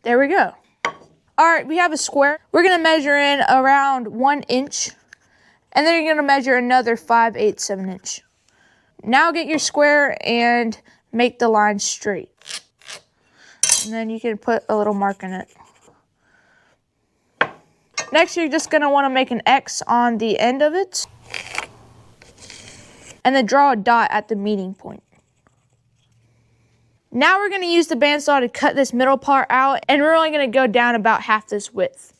There we go. All right, we have a square. We're gonna measure in around 1 inch, and then you're gonna measure another 5/8 of an inch. Now get your square and make the line straight. And then you can put a little mark in it. Next, you're just gonna wanna make an X on the end of it, and then draw a dot at the meeting point. Now we're gonna use the bandsaw to cut this middle part out, and we're only gonna go down about half this width.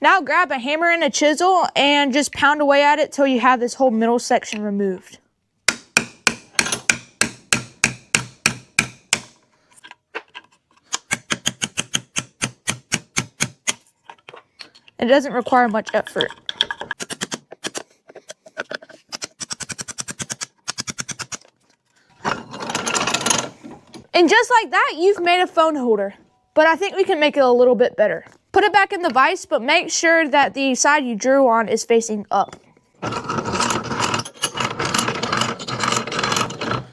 Now grab a hammer and a chisel and just pound away at it till you have this whole middle section removed. It doesn't require much effort. And just like that, you've made a phone holder. But I think we can make it a little bit better. Put it back in the vise, but make sure that the side you drew on is facing up.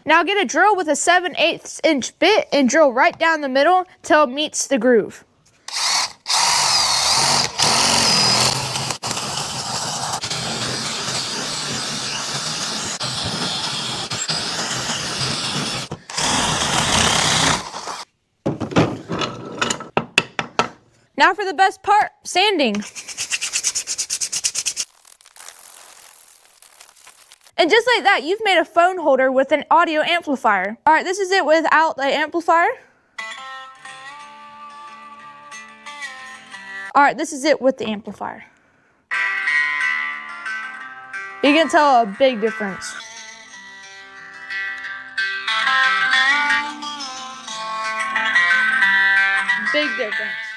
Now get a drill with a 7/8 inch bit and drill right down the middle till it meets the groove. Now for the best part, sanding. And just like that, you've made a phone holder with an audio amplifier. All right, this is it without the amplifier. All right, this is it with the amplifier. You can tell a big difference. Big difference.